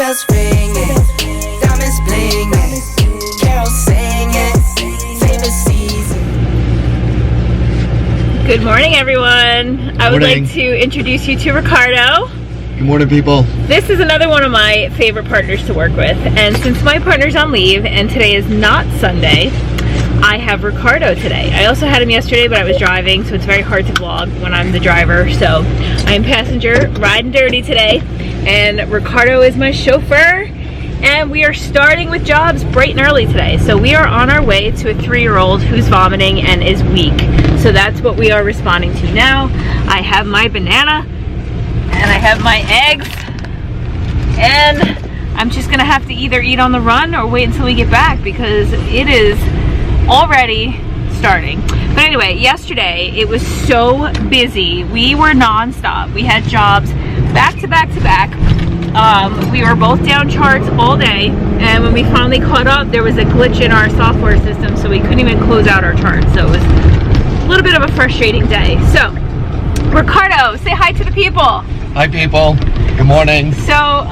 bells ringing, diamonds blinging, carols singing, favorite season. Good morning, everyone. I would like to introduce you to Ricardo. Good morning, people. This is another one of my favorite partners to work with, and since my partner's on leave and today is not Sunday, I have Ricardo today. I also had him yesterday, but I was driving, so it's very hard to vlog when I'm the driver. So I'm passenger, riding dirty today, and Ricardo is my chauffeur, and we are starting with jobs bright and early today. So we are on our way to a 3-year-old who's vomiting and is weak. So that's what we are responding to now. I have my banana, and I have my eggs, and I'm just gonna have to either eat on the run or wait until we get back because it is already starting. But anyway, yesterday it was so busy. We were non-stop. We had jobs back to back to back. We were both down charts all day, and when we finally caught up, there was a glitch in our software system, so we couldn't even close out our charts. So it was a little bit of a frustrating day. So Ricardo, say hi to the people. Hi, people. Good morning. So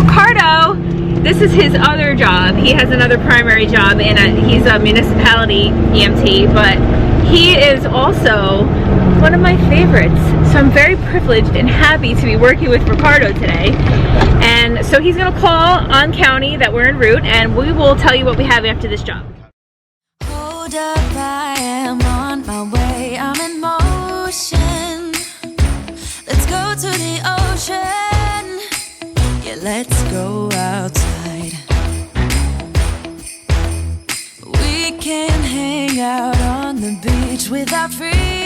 Ricardo, this is his other job. He has another primary job, and he's a municipality EMT, but he is also one of my favorites. So I'm very privileged and happy to be working with Ricardo today. And so he's gonna call on county that we're en route, and we will tell you what we have after this job. Hold up, I am on my way, I'm in motion. Let's go to the ocean. Yeah, let's go outside. We can hang out on the beach without freezing.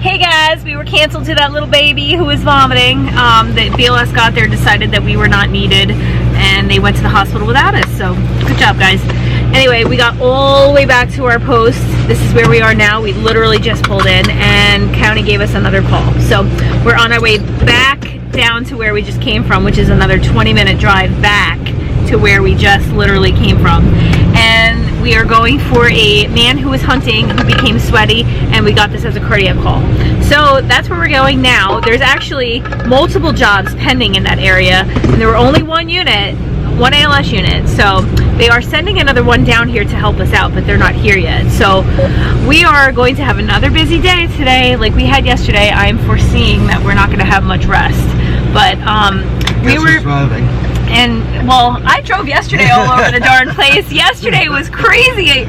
Hey guys, we were canceled to that little baby who was vomiting. The BLS got there, decided that we were not needed, and they went to the hospital without us. So good job, guys. Anyway, we got all the way back to our post. This is where we are now. We literally just pulled in, and county gave us another call. So we're on our way back down to where we just came from, which is another 20-minute drive back to where we just literally came from. And we are going for a man who was hunting, who became sweaty, and we got this as a cardiac call. So that's where we're going now. There's actually multiple jobs pending in that area, and there were only one ALS unit, so they are sending another one down here to help us out, but they're not here yet. So we are going to have another busy day today like we had yesterday. I am foreseeing that we're not going to have much rest, but we were driving. And well, I drove yesterday all over the darn place. Yesterday was crazy.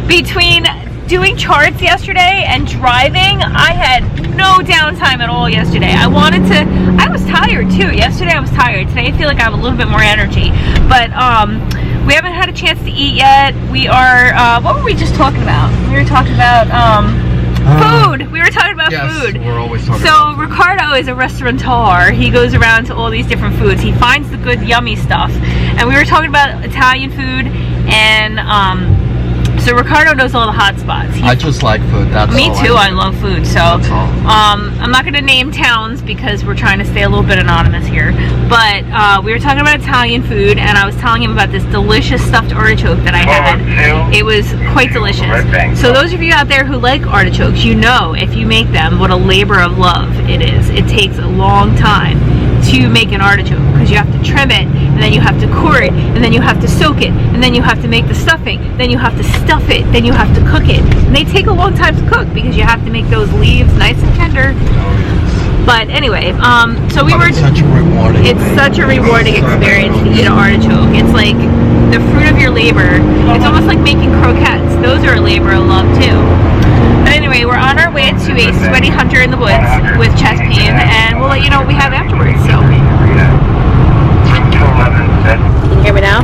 Between doing charts yesterday and driving, I had no downtime at all yesterday. I was tired too. Yesterday I was tired. Today I feel like I have a little bit more energy. But we haven't had a chance to eat yet. We are, what were we just talking about? We were talking about food. We were talking about food. We're always talking about food. Ricardo is a restaurateur. He goes around to all these different foods. He finds the good, yummy stuff. And we were talking about Italian food, and so Ricardo knows all the hot spots. I just like food. That's me too. I love food. So I'm not going to name towns because we're trying to stay a little bit anonymous here. But we were talking about Italian food, and I was telling him about this delicious stuffed artichoke that I had. It was quite delicious. So those of you out there who like artichokes, you know if you make them what a labor of love it is. It takes a long time to make an artichoke because you have to trim it, and then you have to core it, and then you have to soak it, and then you have to make the stuffing, then you have to stuff it, then you have to cook it, and they take a long time to cook because you have to make those leaves nice and tender. But anyway, so we were. It's such a rewarding experience to eat an artichoke. It's like the fruit of your labor. It's almost like making croquettes. Those are a labor of love too. But anyway, we're on our way to a sweaty hunter in the woods with chest pain, and we'll let you know what we have afterwards. So, can you hear me now?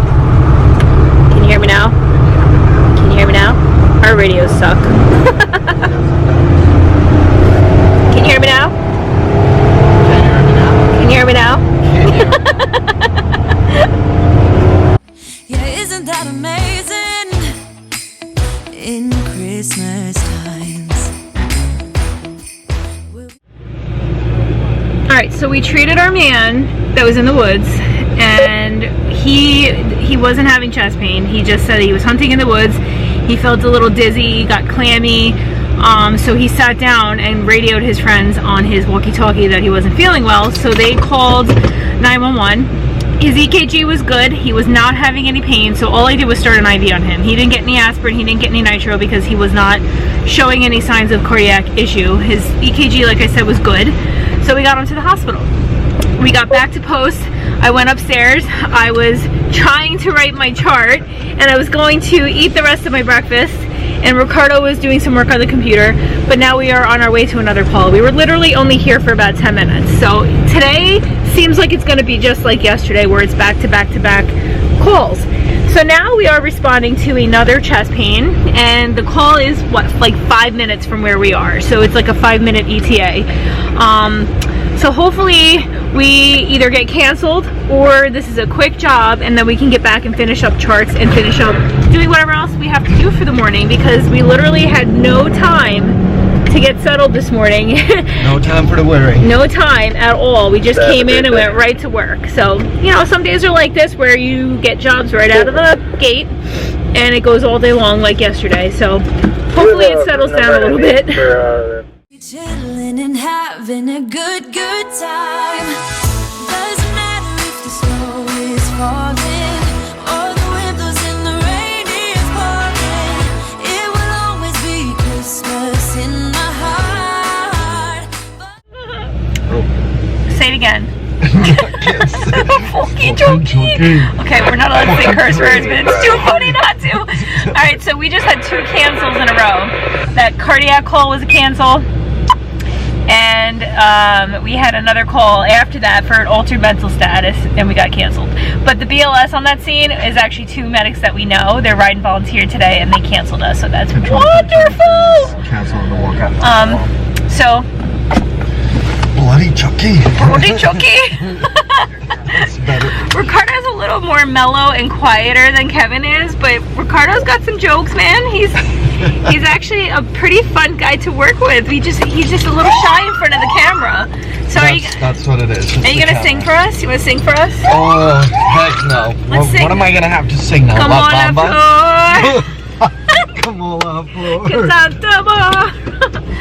Can you hear me now? Can you hear me now? Our radios suck. Can you hear me now? Can you hear me now? Yeah, isn't that amazing? In Christmas times. Alright, so we treated our man that was in the woods, and he wasn't having chest pain. He just said he was hunting in the woods. He felt a little dizzy, got clammy. So he sat down and radioed his friends on his walkie-talkie that he wasn't feeling well. So they called 911. His EKG was good. He was not having any pain. So all I did was start an IV on him. He didn't get any aspirin. He didn't get any nitro because he was not showing any signs of cardiac issue. His EKG, like I said, was good. So we got him to the hospital. We got back to post. I went upstairs. I was trying to write my chart and I was going to eat the rest of my breakfast, and Ricardo was doing some work on the computer, but now we are on our way to another call. We were literally only here for about 10 minutes. So today seems like it's going to be just like yesterday where it's back to back to back calls. So now we are responding to another chest pain, and the call is what, like 5 minutes from where we are. So it's like a 5-minute ETA. So hopefully we either get canceled or this is a quick job and then we can get back and finish up charts and finish up doing whatever else we have to do for the morning, because we literally had no time to get settled this morning. No time for the worry. No time at all. We just came in and went right to work. So, you know, some days are like this where you get jobs right out of the gate and it goes all day long like yesterday. So hopefully it settles down a little bit. Chilling and having a good time. Doesn't matter if the snow is falling or the windows in the rain is pouring. It will always be Christmas in my heart. Say it again. Okay, we're not allowed to say curse words, but it's too funny not to. Alright, so we just had 2 cancels in a row. That cardiac call was a cancel. And we had another call after that for an altered mental status, and we got canceled. But the BLS on that scene is actually 2 medics that we know. They're riding volunteer today, and they canceled us, so that's wonderful. Canceling the walkout. So. Bloody Chucky. Bloody Chucky. That's better. Ricardo's a little more mellow and quieter than Kevin is, but Ricardo's got some jokes, man. He's actually a pretty fun guy to work with. He's just a little shy in front of the camera. So that's what it is. Are you gonna sing for us? You wanna sing for us? Oh heck no! What am I gonna have to sing now? Come on up, Lord. Come on up, Lord.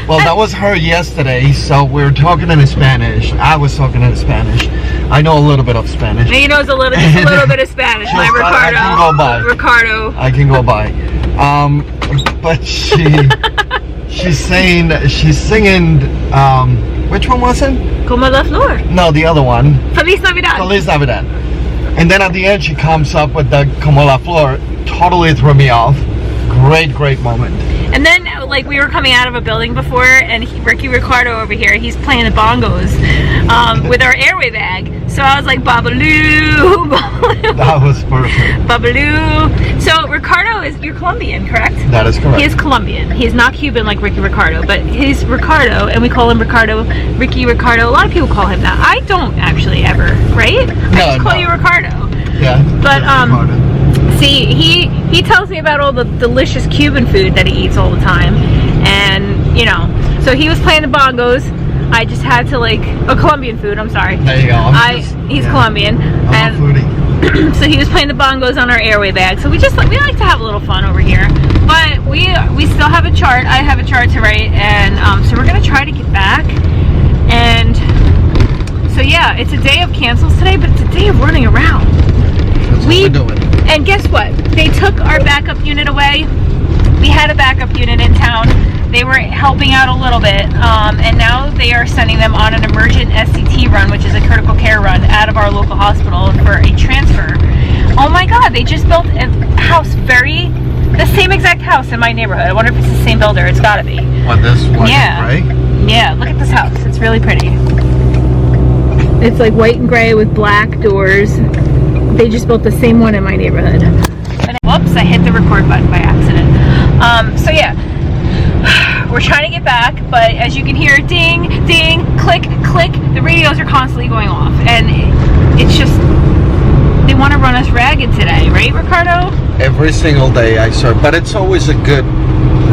Well, that was her yesterday, so we were talking in Spanish. I was talking in Spanish. I know a little bit of Spanish. He knows just a little bit of Spanish. My Ricardo. I can go by. Ricardo. I can go by. But she's singing. Which one was it? Como la flor. No, the other one. Feliz Navidad. Feliz Navidad. And then at the end, she comes up with the Como la flor. Totally threw me off. Great moment. And then, like, we were coming out of a building before, and Ricardo over here, he's playing the bongos with our airway bag. So I was like, Babaloo, Babaloo. That was perfect. Babaloo. So Ricardo you're Colombian, correct? That is correct. He is Colombian. He's not Cuban like Ricky Ricardo, but he's Ricardo, and we call him Ricardo, Ricky Ricardo. A lot of people call him that. I don't actually ever, right? I just call you Ricardo. Yeah. But, see, he tells me about all the delicious Cuban food that he eats all the time, and you know, so he was playing the bongos. I just had to Colombian food. I'm sorry. There you go. He's Colombian, I'm a foodie. So he was playing the bongos on our airway bag. So we like to have a little fun over here, but we still have a chart. I have a chart to write, and so we're gonna try to get back. And so yeah, it's a day of cancels today, but it's a day of running around. That's what we're doing. And guess what? They took our backup unit away. We had a backup unit in town. They were helping out a little bit, and now they are sending them on an emergent SCT run, which is a critical care run, out of our local hospital for a transfer. Oh my God, they just built a house, the same exact house in my neighborhood. I wonder if it's the same builder. It's gotta be. What, this one? Yeah. Right? Yeah, look at this house. It's really pretty. It's like white and gray with black doors. They just built the same one in my neighborhood. Whoops, I hit the record button by accident. So yeah, we're trying to get back, but as you can hear, ding, ding, click, click, the radios are constantly going off, and it's just, they want to run us ragged today, right, Ricardo? Every single day I serve, but it's always a good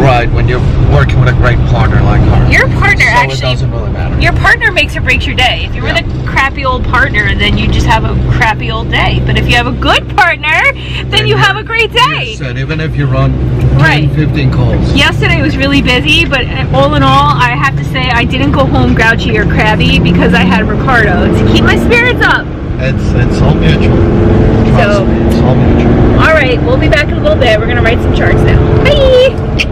Right, when you're working with a great partner like her. Your partner So actually, it doesn't really matter. your partner makes or breaks your day. If you're with a crappy old partner, then you just have a crappy old day. But if you have a good partner, then you have a great day. So even if you run 10, Right. 15 calls. Yesterday was really busy, but all in all, I have to say I didn't go home grouchy or crabby because I had Ricardo to keep my spirits up. It's all mutual. Trust me, it's all mutual. All right, we'll be back in a little bit. We're gonna write some charts now. Bye.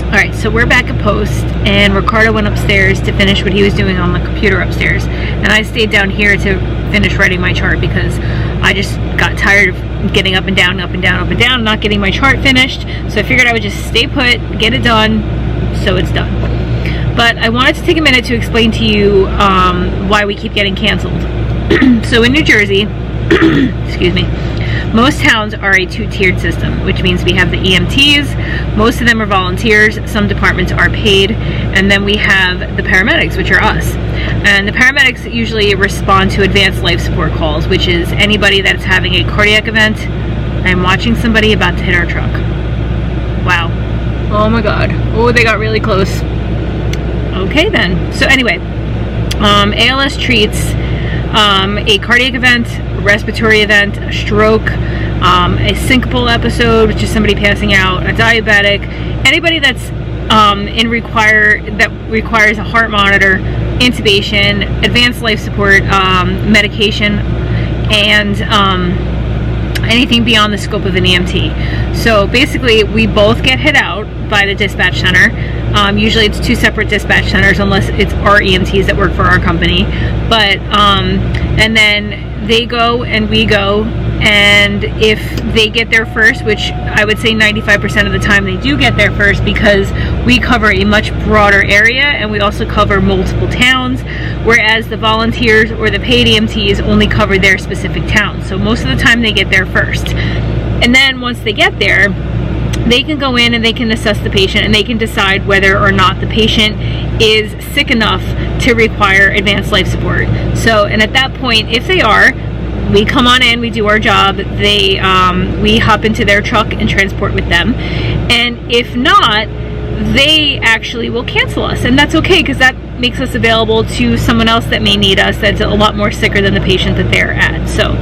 All right, so we're back at post, and Ricardo went upstairs to finish what he was doing on the computer upstairs, and I stayed down here to finish writing my chart because I just got tired of getting up and down, up and down, up and down, not getting my chart finished. So I figured I would just stay put, get it done, so it's done. But I wanted to take a minute to explain to you why we keep getting canceled. So in New Jersey, excuse me, most towns are a two-tiered system, which means we have the EMTs, most of them are volunteers, some departments are paid, and then we have the paramedics, which are us. And the paramedics usually respond to advanced life support calls, which is anybody that's having a cardiac event. I'm watching somebody about to hit our truck. Wow. Oh my God. Oh, they got really close. Okay then. So anyway, ALS treats a cardiac event, a respiratory event, a stroke, a syncopal episode, which is somebody passing out, a diabetic, anybody that's requires a heart monitor, intubation, advanced life support, medication, and anything beyond the scope of an EMT. So basically, we both get hit out by the dispatch center. Usually it's two separate dispatch centers unless it's our EMTs that work for our company. But and then they go and we go, and if they get there first, which I would say 95% of the time they do get there first, because we cover a much broader area and we also cover multiple towns, whereas the volunteers or the paid EMTs only cover their specific town. So most of the time they get there first. And then once they get there, they can go in and they can assess the patient and they can decide whether or not the patient is sick enough to require advanced life support. So, and at that point, if they are, we come on in, we do our job, we hop into their truck and transport with them. And if not, they actually will cancel us, and that's okay because that makes us available to someone else that may need us that's a lot more sicker than the patient that they're at. So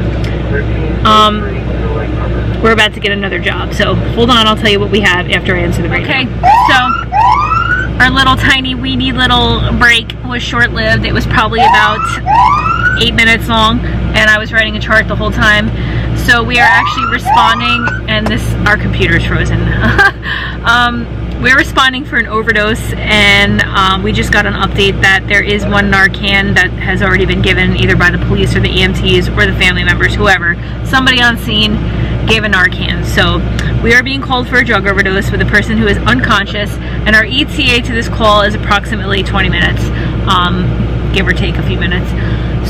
we're about to get another job, so hold on, I'll tell you what we have after I answer the radio. Okay, so our little tiny weeny little break was short-lived. It was probably about 8 minutes long, and I was writing a chart the whole time. So we are actually responding, and our computer's frozen. We're responding for an overdose, and we just got an update that there is one Narcan that has already been given either by the police or the EMTs or the family members, whoever. Somebody on scene gave a Narcan. So we are being called for a drug overdose with a person who is unconscious, and our ETA to this call is approximately 20 minutes, give or take a few minutes.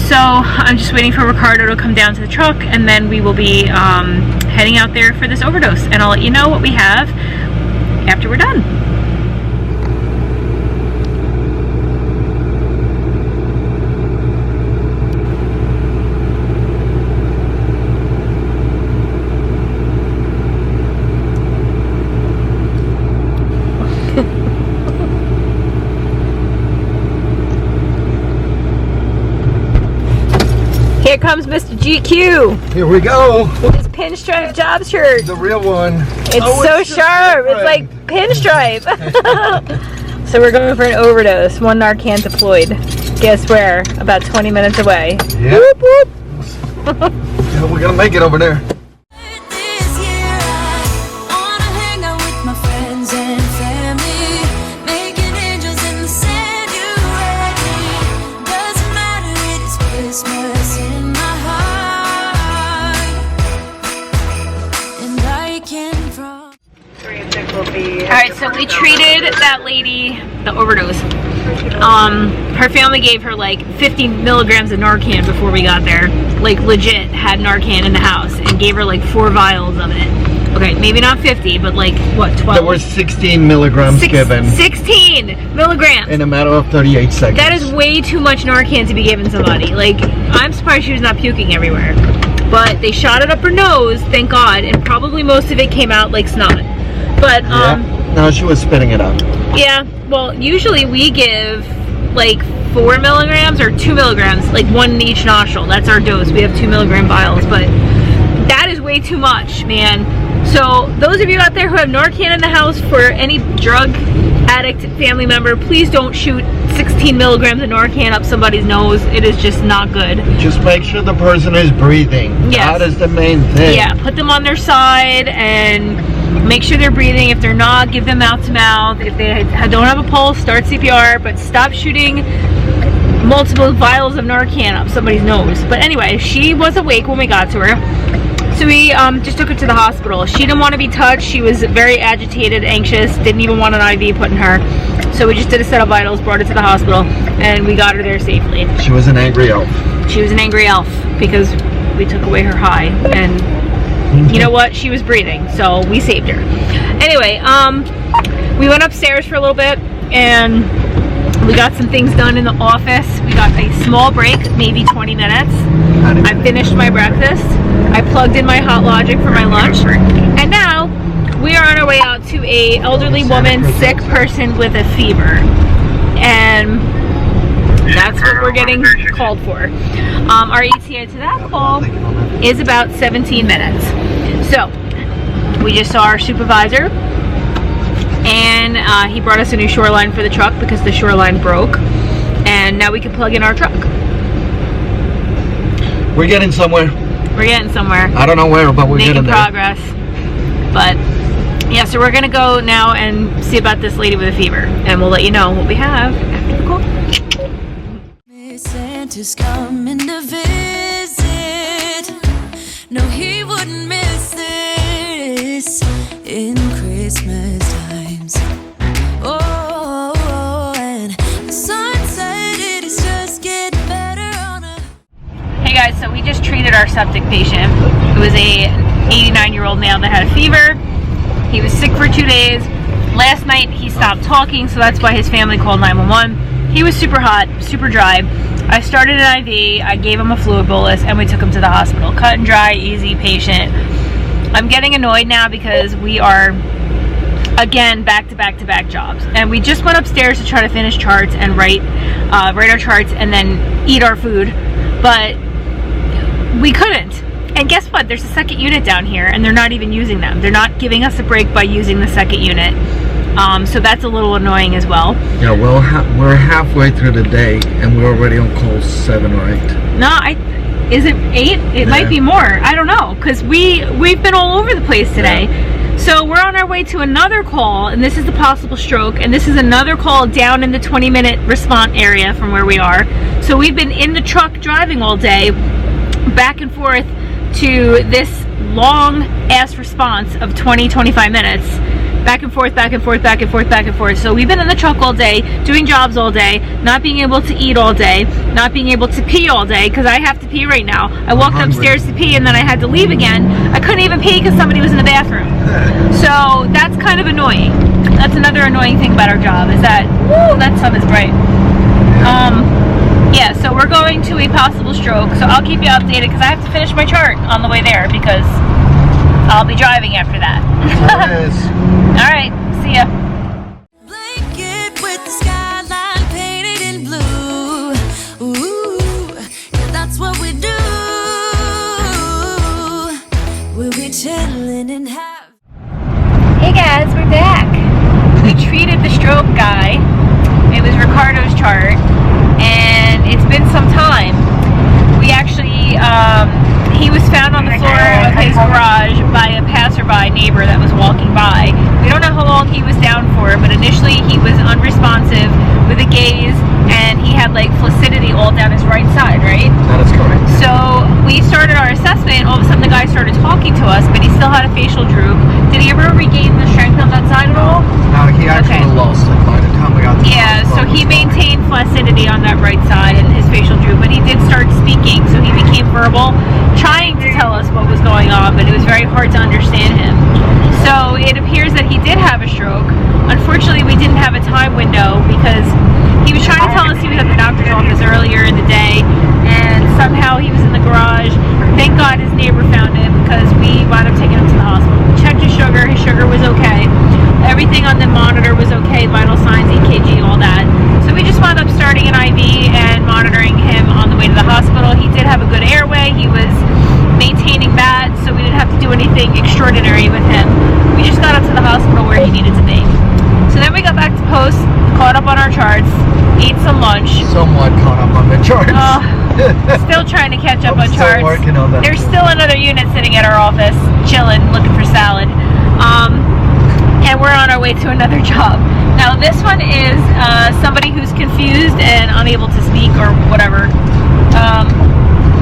So I'm just waiting for Ricardo to come down to the truck, and then we will be heading out there for this overdose, and I'll let you know what we have after we're done. Here comes Mr. GQ. Here we go. With his pinstripe job shirt. The real one. It's so sharp. It's like pinstripe. So we're going for an overdose. One Narcan deployed. Guess where? About 20 minutes away. Yep. Whoop, whoop. Yeah, we're gonna make it over there. This year I wanna hang out with my friends and family, making angels in the sand. You ready? Doesn't matter, it is Christmas in my heart, and I can from. Alright, so we treated that lady, the overdose. Her family gave her like 50 milligrams of Narcan before we got there. Like legit had Narcan in the house and gave her like 4 vials of it. Okay, maybe not 50, but like what, 12? There were 16 milligrams given. 16 milligrams! In a matter of 38 seconds. That is way too much Narcan to be given somebody. Like, I'm surprised she was not puking everywhere. But they shot it up her nose, thank God, and probably most of it came out like snot. But, No, she was spitting it out. Yeah, well, usually we give like 4 milligrams or 2 milligrams, like one in each nostril. That's our dose. We have 2 milligram vials, but that is way too much, man. So those of you out there who have Narcan in the house for any drug addict family member, please don't shoot 16 milligrams of Narcan up somebody's nose. It is just not good. Just make sure the person is breathing. Yes. That is the main thing. Yeah, put them on their side and make sure they're breathing. If they're not, give them mouth to mouth. If they don't have a pulse, start CPR, but stop shooting multiple vials of Narcan up somebody's nose. But anyway, she was awake when we got to her. So we just took her to the hospital. She didn't want to be touched. She was very agitated, anxious, didn't even want an IV put in her. So we just did a set of vitals, brought her to the hospital, and we got her there safely. She was an angry elf. She was an angry elf because we took away her high. And you know what? She was breathing, so we saved her. Anyway, we went upstairs for a little bit, and we got some things done in the office. We got a small break, maybe 20 minutes. I finished my breakfast. I plugged in my Hot Logic for my lunch. And now we are on our way out to a elderly woman, sick person with a fever. And that's what we're getting called for. Our ETA to that call is about 17 minutes. So we just saw our supervisor, and he brought us a new shoreline for the truck because the shoreline broke, and now we can plug in our truck. We're getting somewhere. We're getting somewhere. I don't know where, but we're getting there. Making progress. But yeah, so we're gonna go now and see about this lady with a fever, and we'll let you know what we have after the call. Santa's coming to visit. No, he wouldn't miss this in Christmas times. Oh, and the sun said it is just getting better on a... Hey guys, so we just treated our septic patient. It was a 89-year-old male that had a fever. He was sick for 2 days. Last night he stopped talking, so that's why his family called 911. He was super hot, super dry. I started an IV, I gave him a fluid bolus, and we took him to the hospital. Cut and dry, easy patient. I'm getting annoyed now because we are, again, back to back to back jobs. And we just went upstairs to try to finish charts and write our charts and then eat our food. But we couldn't. And guess what? There's a second unit down here, and they're not even using them. They're not giving us a break by using the second unit. So that's a little annoying as well. Yeah, well, we're halfway through the day, and we're already on call 7 or 8. No, is it 8? It might be more. I don't know, because we've been all over the place today. Yeah. So we're on our way to another call, and this is the possible stroke, and this is another call down in the 20-minute response area from where we are. So we've been in the truck driving all day, back and forth to this long ass response of 20-25 minutes, back and forth, back and forth, back and forth, back and forth. So we've been in the truck all day, doing jobs all day, not being able to eat all day, not being able to pee all day, because I have to pee right now. I walked upstairs to pee and then I had to leave again. I couldn't even pee because somebody was in the bathroom. So that's kind of annoying. That's another annoying thing about our job, is that, woo, that sun is bright. Yeah, so we're going to a possible stroke, so I'll keep you updated because I have to finish my chart on the way there because I'll be driving after that. Alright, see ya. Blanket with the skyline painted in blue. Ooh, yeah, that's what we do. We'll be chilling and have... Hey guys, we're back. We treated the stroke guy. It was Ricardo's chart, and it's been some time. We actually, he was found on the floor of his garage by a passerby neighbor that was walking by. We don't know how long he was down for, but initially he was unresponsive with a gaze, and he had like flaccidity all down his right side, right? That is correct. So we started our assessment, and all of a sudden the guy started talking to us, but he still had a facial droop. Did he ever regain the strength on that side at all? No, he actually lost it by the time we got to so he maintained flaccidity on that right side and his facial droop, but he did start speaking, so he became verbal, trying to tell us what was going on, but it was very hard to understand him. So it appears that he did have a stroke. Unfortunately, we didn't have a time window because he was trying to tell us he was at the doctor's office earlier in the day, and somehow he was in the garage. Thank God his neighbor found him because we wound up taking him to the hospital. We checked his sugar was okay. Everything on the monitor was okay, vital signs, EKG, all that. So we just wound up starting an IV and monitoring him on the way to the hospital. He did have a good airway. He was maintaining that, so we didn't have to do anything extraordinary with him. We just got up to the hospital where he needed to be. So then we got back to post, caught up on our charts, ate some lunch. Somewhat caught up on the charts. Still trying to catch up on still charts. working on that. There's still another unit sitting at our office, chilling, looking for salad. And we're on our way to another job. Now this one is somebody who's confused and unable to speak or whatever.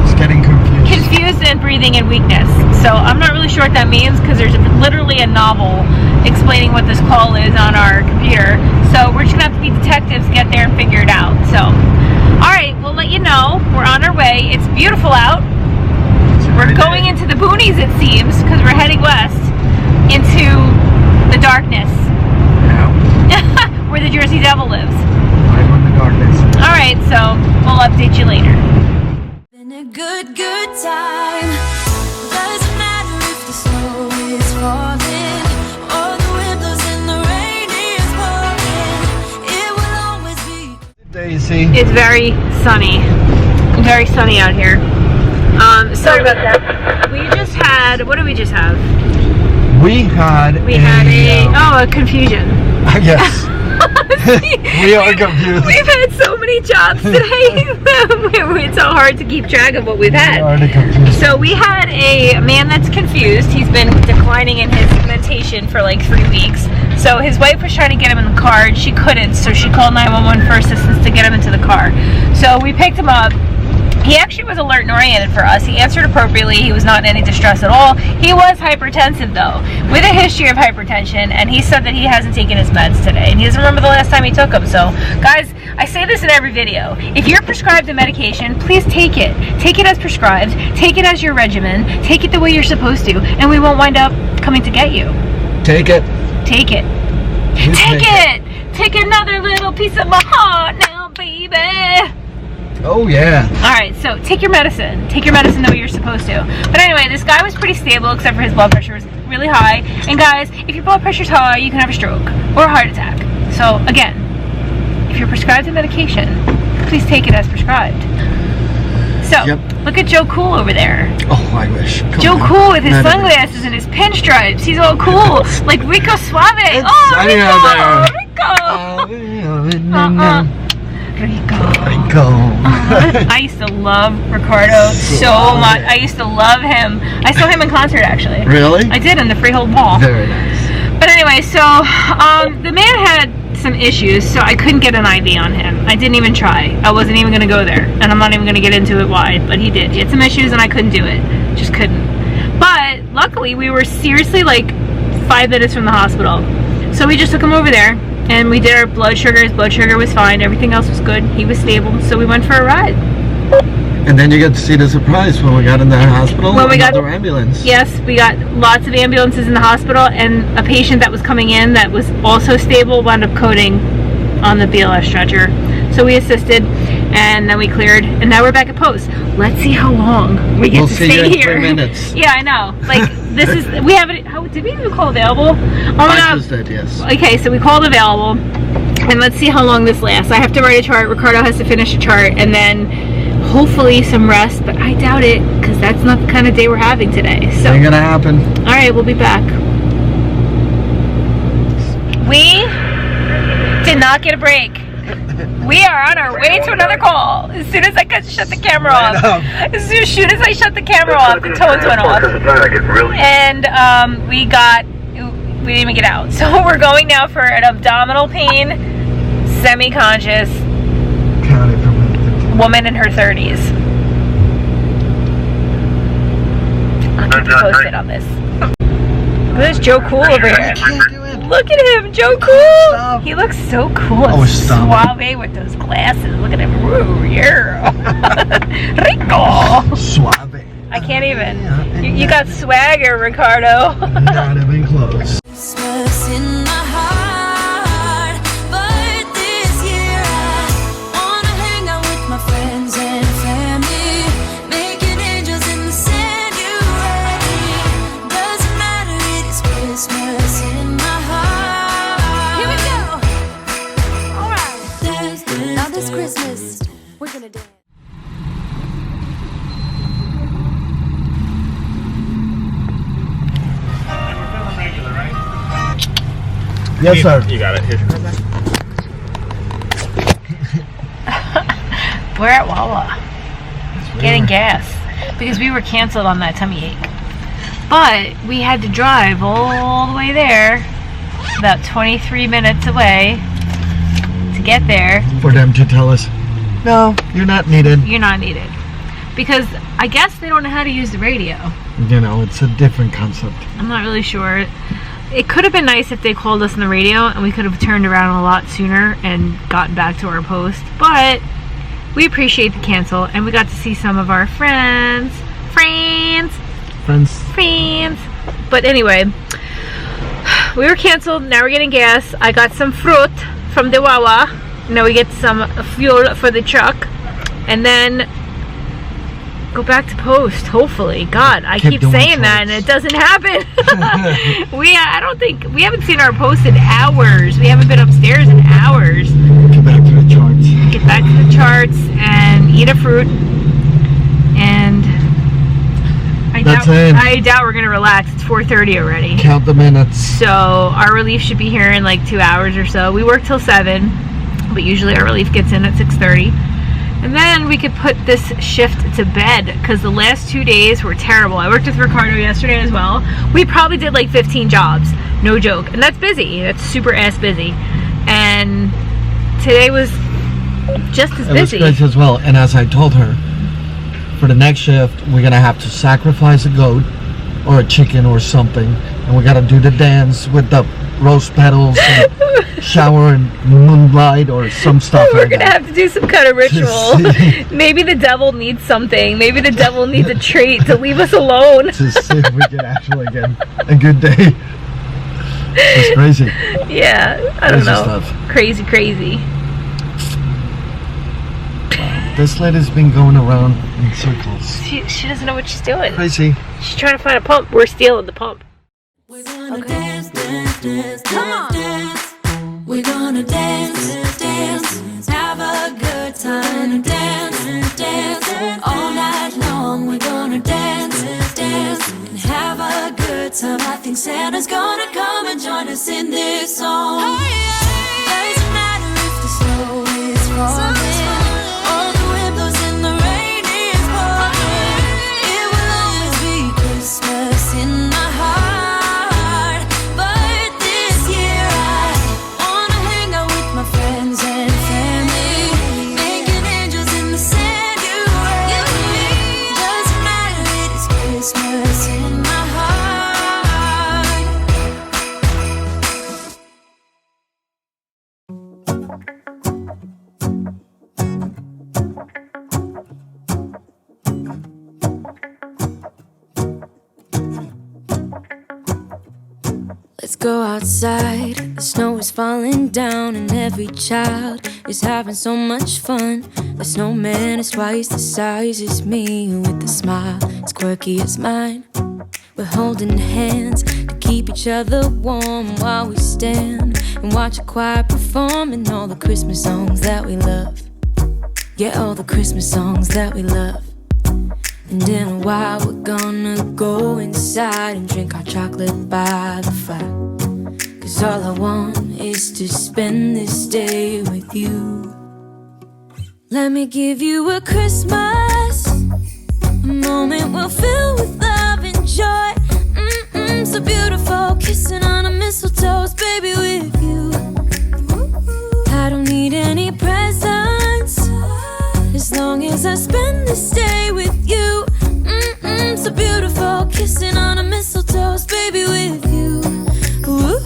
It's getting confused. Confused and breathing in weakness. So I'm not really sure what that means because there's literally a novel explaining what this call is on our computer. So we're just gonna have to be detectives, get there and figure it out. So, all right, we'll let you know. We're on our way. It's beautiful out. We're going into the boonies, it seems, because we're heading west into the darkness. Yeah. Where the Jersey Devil lives. Right in the darkness. All right, so we'll update you later. Been a good time. Doesn't matter if the snow is falling or the wind blows and the rain is pouring. It will always be. Daisy. It's very sunny out here. Sorry about that. We just had, what did we just have? We had a confusion. Yes. We are confused. We've had so many jobs today. It's so hard to keep track of what we've had. So we had a man that's confused. He's been declining in his medication for like 3 weeks. So his wife was trying to get him in the car and she couldn't. So she called 911 for assistance to get him into the car. So we picked him up. He actually was alert and oriented for us. He answered appropriately. He was not in any distress at all. He was hypertensive though, with a history of hypertension, and he said that he hasn't taken his meds today, and he doesn't remember the last time he took them. So guys, I say this in every video. If you're prescribed a medication, please take it. Take it as prescribed. Take it as your regimen. Take it the way you're supposed to, and we won't wind up coming to get you. Take it. Take it. Take it. Take another little piece of my heart now, baby. Oh yeah. Alright, so take your medicine. Take your medicine the way you're supposed to. But anyway, this guy was pretty stable except for his blood pressure was really high. And guys, if your blood pressure's high, you can have a stroke or a heart attack. So again, if you're prescribed a medication, please take it as prescribed. So, Look at Joe Cool over there. Oh, I wish. Joe Cool with his sunglasses and his pinstripes. He's all cool. Like Rico Suave. Rico. I used to love Ricardo so much. I used to love him. I saw him in concert actually. Really? I did, in the Freehold Mall. Very nice. But anyway, so the man had some issues, so I couldn't get an IV on him. I didn't even try. I wasn't even going to go there, and I'm not even going to get into it why, but he did. He had some issues and I couldn't do it. Just couldn't. But luckily we were seriously like 5 minutes from the hospital. So we just took him over there and we did our blood sugar. His blood sugar was fine. Everything else was good. He was stable. So we went for a ride. And then you get to see the surprise when we got in the hospital. When we got another ambulance. Yes, we got lots of ambulances in the hospital, and a patient that was coming in that was also stable wound up coding on the BLS stretcher. So we assisted, and then we cleared, and now we're back at post. Let's see how long we get to stay here. 3 minutes. Yeah, I know. Like this is we haven't. How did we even call available? Oh my God. Just did, yes. Okay, so we called available, and let's see how long this lasts. I have to write a chart. Ricardo has to finish a chart, and then hopefully some rest, but I doubt it because that's not the kind of day we're having today. So ain't gonna happen. All right, we'll be back. We did not get a break. We are on our way to another call. As soon as I could shut the camera off. As soon as I shut the camera off, the tones went off. And we didn't even get out. So we're going now for an abdominal pain, semi-conscious woman in her 30s. I'll keep you posted on this. There's Joe Cool over here. Look at him, Joe Cool. Stop. He looks so cool. Oh, stop. Suave with those glasses. Look at him. Ooh, yeah. Rico. Suave. I can't even. You got swagger, Ricardo. Not even close. Christmas in my heart, but this year I wanna hang out with my friends and family, making angels in the sanctuary. Doesn't matter, it is Christmas in my heart. Yes, sir. You got it. Here's your card back. We're at Wawa getting gas because we were canceled on that tummy ache. But we had to drive all the way there, about 23 minutes away, to get there. For them to tell us, no, you're not needed. You're not needed. Because I guess they don't know how to use the radio. You know, it's a different concept. I'm not really sure. It could have been nice if they called us on the radio and we could have turned around a lot sooner and gotten back to our post. But we appreciate the cancel and we got to see some of our friends. But anyway, we were canceled. Now we're getting gas. I got some fruit from the Wawa. Now we get some fuel for the truck. And then go back to post, hopefully. God, I keep saying that and it doesn't happen. I don't think, we haven't seen our post in hours. We haven't been upstairs in hours. Get back to the charts. Get back to the charts and eat a fruit. And I doubt we're going to relax. It's 4:30 already. Count the minutes. So our relief should be here in like 2 hours or so. We work till 7, but usually our relief gets in at 6:30. And then we could put this shift to bed because the last 2 days were terrible. I worked with Ricardo yesterday as well. We probably did like 15 jobs, no joke. And that's busy. That's super ass busy. And today was just as busy. It was crazy as well. And as I told her, for the next shift, we're gonna have to sacrifice a goat or a chicken or something, and we gotta do the dance with the rose petals and shower in moonlight or some stuff. We're gonna have to do some kind of ritual. Maybe the devil needs something. Maybe the devil needs a treat to leave us alone. To see if we can actually get a good day. It's crazy. Yeah, I don't know. Stuff. Crazy. This lady's been going around in circles. She doesn't know what she's doing. Crazy. She's trying to find a pump. We're stealing the pump. We're gonna dance, come on. We're gonna dance, have a good time, dance, all night long. We're gonna dance, and have a good time. I think Santa's gonna come and join us in this song. Doesn't matter if the snow is falling, or the wind blows and the rain is pouring. It will always be Christmas in my heart. But this year I wanna hang out with my friends and family, making angels in the sanctuary. Doesn't matter, it is Christmas in my heart. Let's go outside, the snow is falling down and every child is having so much fun. The snowman is twice the size as me, with a smile as quirky as mine. We're holding hands to keep each other warm while we stand and watch a choir performing all the Christmas songs that we love. Yeah, all the Christmas songs that we love. And in a while we're gonna go inside and drink our chocolate by the fire. 'Cause all I want is to spend this day with you. Let me give you a Christmas, a moment we'll fill with love and joy. So beautiful, kissing on a mistletoe, baby, with you. I don't need any presents, as long as I spend this day with you. So beautiful, kissing on a mistletoe, baby, with you. Ooh.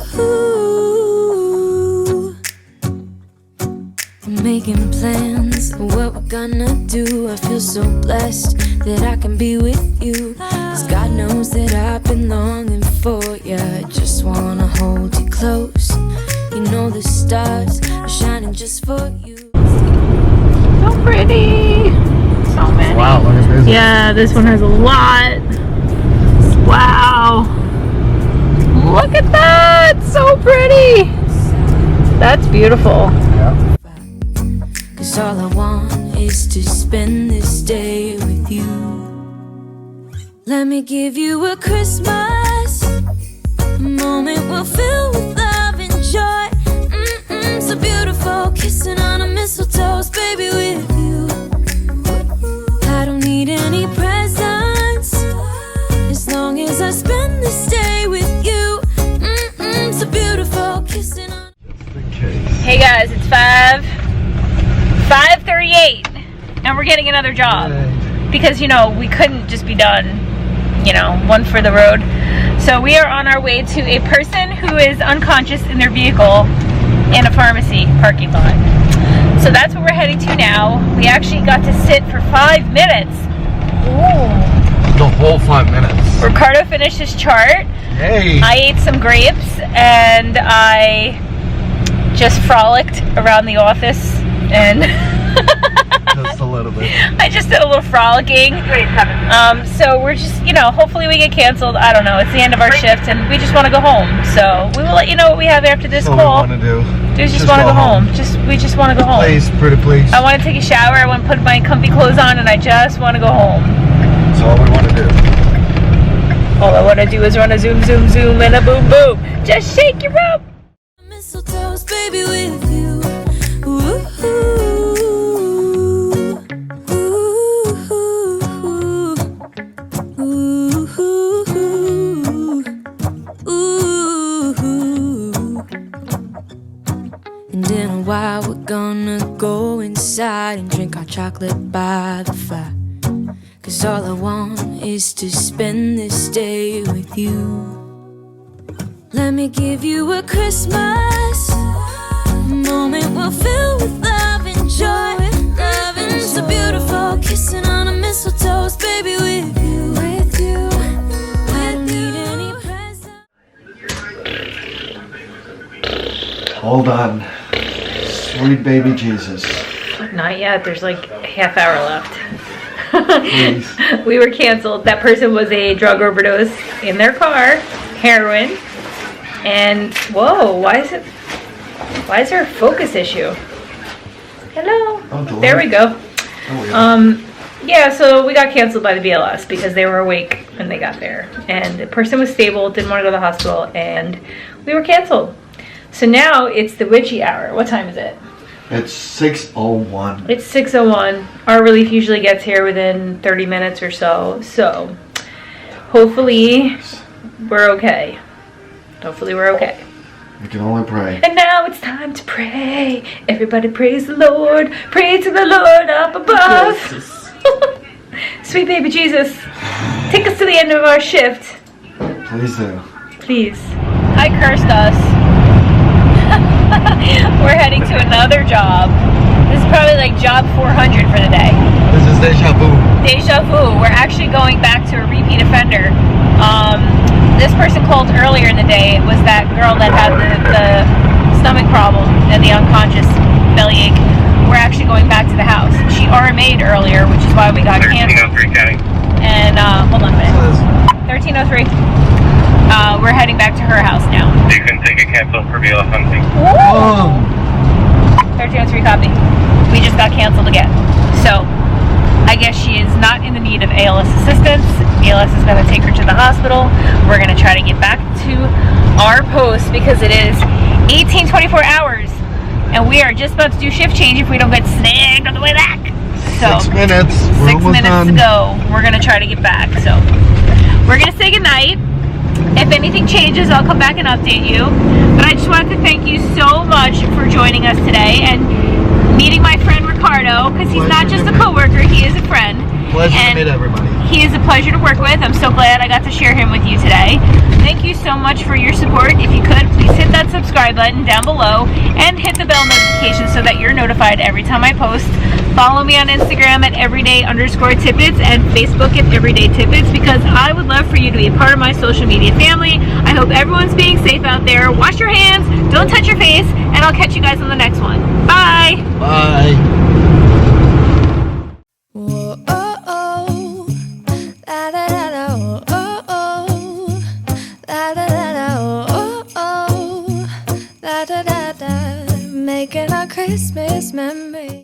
I'm making plans of what we're gonna do. I feel so blessed that I can be with you, 'cause God knows that I've been longing for you. I just wanna hold you close. You know the stars are shining just for you. So pretty. So many. Wow, look at this. Yeah, this one has a lot. Wow. Look at that. So pretty. That's beautiful. Yeah. 'Cause all I want is to spend this day with you. Let me give you a Christmas, a moment we'll fill with love and enjoy. So beautiful, kissing on a mistletoe, baby, with you. I don't need any presents as long as I spend this day with you. So beautiful, kissing on. Hey guys, it's 5:38, and we're getting another job because you know we couldn't just be done, you know, one for the road. So we are on our way to a person who is unconscious in their vehicle in a pharmacy parking lot. So that's what we're heading to now. We actually got to sit for 5 minutes. Ooh. The whole 5 minutes. Ricardo finished his chart. Hey. I ate some grapes and I just frolicked around the office and Just a little bit. I just did a little frolicking. So we're just, you know, hopefully we get canceled. I don't know. It's the end of our shift and we just want to go home. So we will let you know what we have after this call. That's what we want to do. We just want to go home. We just want to go home. Please, pretty please. I want to take a shower. I want to put my comfy clothes on and I just want to go home. That's all we want to do. All I want to do is run a zoom, zoom, zoom and a boom, boom. Just shake your rope. Mistletoe, baby, with you. Ooh. And in a while we're gonna go inside and drink our chocolate by the fire. 'Cause all I want is to spend this day with you. Let me give you a Christmas moment we'll fill with love and joy. Loving so beautiful, kissing on a mistletoe, baby, with you. With you. I don't need any presents. Hold on. Sweet baby Jesus. Not yet. There's like a half hour left. Please. We were canceled. That person was a drug overdose in their car, heroin. And whoa, why is there a focus issue? Hello. Oh, there we go. Oh, yeah, so we got canceled by the BLS because they were awake when they got there. And the person was stable, didn't want to go to the hospital, and we were canceled. So now it's the witchy hour. What time is it? It's 6:01. It's 6:01. Our relief usually gets here within 30 minutes or so. So hopefully we're okay. Hopefully we're okay. We can only pray. And now it's time to pray. Everybody praise the Lord. Pray to the Lord up above. Sweet baby Jesus, take us to the end of our shift. Please do. Please. I cursed us. We're heading to another job. This is probably like job 400 for the day. This is deja vu. Deja vu. We're actually going back to a repeat offender. This person called earlier in the day. It was that girl that had the stomach problem and the unconscious bellyache. We're actually going back to the house. She RMA'd earlier, which is why we got canceled. 1303 county. And hold on a minute. 1303. We're heading back to her house now. You can take a cancel for BLS hunting. Oh. 1303 copy. We just got canceled again. So I guess she is not in the need of ALS assistance. ALS is going to take her to the hospital. We're going to try to get back to our post because it is 24 hours. And we are just about to do shift change if we don't get snagged on the way back. So 6 minutes. We're 6 almost minutes done. to go. We're going to try to get back. So we're going to say goodnight. If anything changes, I'll come back and update you. But I just wanted to thank you so much for joining us today and meeting my friend Ricardo, because he's not just a coworker, he is a friend. Pleasure to meet everybody. He is a pleasure to work with. I'm so glad I got to share him with you today. Thank you so much for your support. If you could, please hit that subscribe button down below and hit the bell notification so that you're notified every time I post. Follow me on Instagram at everyday_tidbits and Facebook at everydaytidbits because I would love for you to be a part of my social media family. I hope everyone's being safe out there. Wash your hands, don't touch your face, and I'll catch you guys on the next one. Bye! Bye. Whoa, oh, oh. La, da, da, da, oh, oh, oh. La, da, da, da, oh, oh, oh. La, da, da, da. Making our Christmas